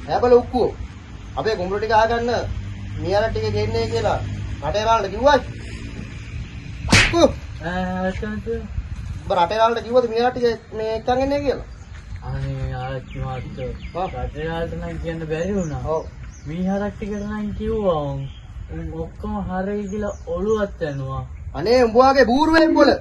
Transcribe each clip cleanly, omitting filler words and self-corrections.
හැබල උක්කෝ. අපේ කුඹුර ටික ආගන්න මියාලා ටික ගෙන්නේ කියලා රටේ රාලට කිව්වා. උක්කෝ. රටේ රාලට කිව්වද මියාලා ටික මේ එක්කන් එන්නේ කියලා? අනේ ආච්චි මාත්‍ර. රටේ රාලට නම් කියන්න බැරි වුණා. ඔව්. මීහරක් ටිකට නම් කිව්වා. ඔක්කොම හරි කියලා ඔළුවත් යනවා. අනේ උඹ වගේ බූරුවෙක් බොල.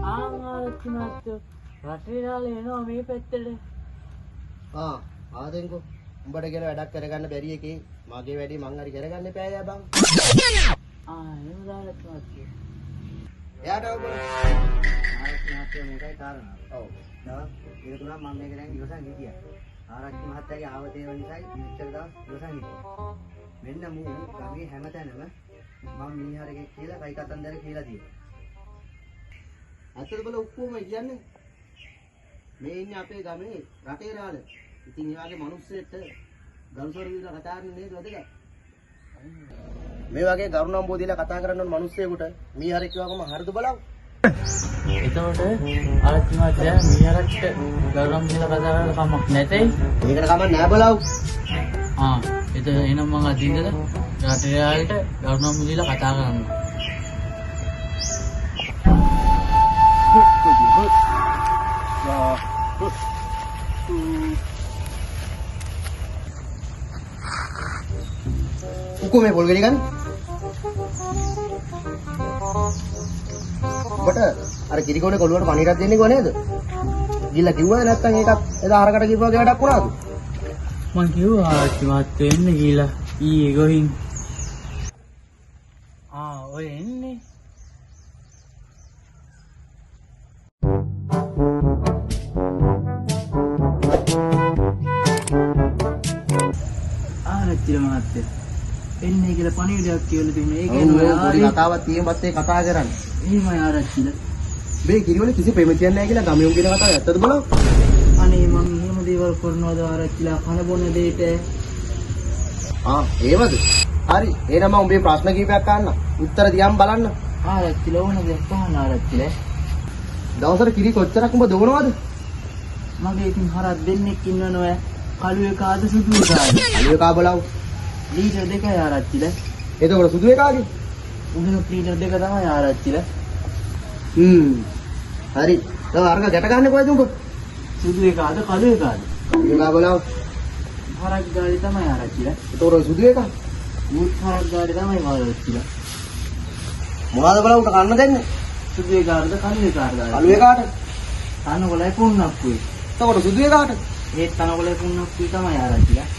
ආච්චි මාත්‍ර. රටේ රාලේ එනවා මේ පැත්තට. ආදෙන්කෝ. උඹට කියලා වැඩක් කරගන්න බැරි එකේ මගේ වැඩේ මං හරි කරගන්න එපා යා බං. එහෙම දාලා මාත්‍ර. එයාට ඔබ ආරච්චි මහත්තයා මේකයි කාරණා. ඔව්. ඒක තුනක් මම මේක දැන් ඉවසන් හිටියා. ආරච්චි මහත්තයාගේ ආවතේව නිසායි මෙච්චර දවස් ඉවසන් හිටියා. මෙන්න මූ ගමේ හැමතැනම මම මීහරගේ කියලා කයි කතන්දර කියලා තියෙනවා. අතට බල ඔක්කොම කියන්නේ මේ ඉන්නේ අපේ ගමේ රටේ රාළ. ඉතින් එයාගේ මිනිස්සෙට ගල්සොර විදිහට කතා කරන්නේ නේද වැදගත්? මේ වගේ ගරුණම්බෝ දීලා කතා කරන්න ඕන මිනිස්සෙකුට මීහර කිව්වම හරිද බලව? එතකොට ආච්චි මාත්‍යා මීහරට ගරුම් දීලා කතා කරලා කමක් නැතේ. මේකට කමක් නෑ බලව. එතන එනම් මම අදින්දද රටේ රාලට ගරුම් දීලා කතා කරන්න. උකෝ මේ පොල් ගෙඩි ගන්න. ඔබට අර කිරිකෝනේ කොළුවට පණිරක් දෙන්නේ කො නේද? ගිල්ල කිව්වද නැත්නම් ඒකත් එදා අරකට කිව්වා වැඩක් වුණාද? මං කිව්වා ආච්චි මාත්‍යා එන්න කියලා ඊයේ ගොහින්. ඔය එන්නේ. ආච්චි මාත්‍යා එන්නේ කියලා පණිවිඩයක් කියලා තිබුණේ. ඒක පොඩි කතාවක් තියෙනවත් ඒ කතා කරන්නේ. එහෙමයි ආරච්චිලා. මේ කිරිවල කිසි ප්‍රේමතියක් නැහැ කියලා ගමියුන් කියන කතාව ඇත්තද බලව? අනේ මං එහෙම දේවල් කරනවද ආරච්චිලා කන බොන දෙයට? ඒවද? හරි. එහෙනම් මම උඹේ ප්‍රශ්න කීපයක් අහන්න. උත්තර දිහාම බලන්න. ආරච්චිලා ඕන දෙයක් අහන්න ආරච්චිලා. දවසට කිරි කොච්චරක් උඹ දොවනවද? මගේ ඉතින් හරක් දෙන්නෙක් ඉන්නවනේ. කළු එකාද සුදු එකාද? කළු එකා බලව. ලීටර් දෙකයි ආරච්චිලා. එතකොට සුදු එකාගේ? උගුරු ලීටර් දෙක තමයි ආරච්චිලා. හරි. දැන් අරක ගැට ගන්න කොහෙද උඹ? සුදු එකාද කළු එකාද? කළු එකා බලව. හරක් ගාලි තමයි ආරච්චිලා. එතකොට සුදු එකා? මුත් හරක් ගාලි තමයි ආරච්චිලා. මොනවද බලව උට කන්න දෙන්නේ? සුදු එකාද කළු එකාද? කළු එකාට. තනකොළයි පුන්නක්කුයි. එතකොට සුදු එකාට? ඒත් තනකොළයි පුන්නක්කුයි තමයි ආරච්චිලා.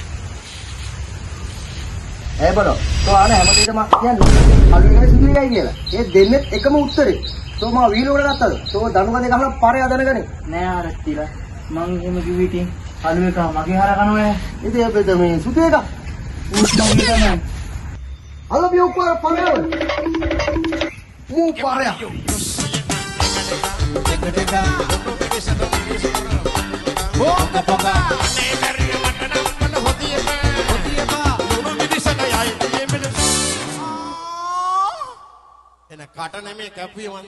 ඒ බලෝ. තෝ ආන හැමදේටම කියන්නේ කළු එකයි සුදු එකයි කියලා. ඒ දෙන්නේ එකම උත්තරේ. තෝ මම වීලෝකට ගත්තද? තෝ දනුකද ගහලා පාරේ අදනගනේ. නෑ ආරච්චිලා. මං එහෙම කිව්ව ඉතින් කළු එකා මගේ හර කනවා. ඉතින් අපිට මේ සුදු එකා උත් මගේ තමයි. අලබි උපාර පරේව. මූ පාරය. එන කට නෙමේ කැපුවේ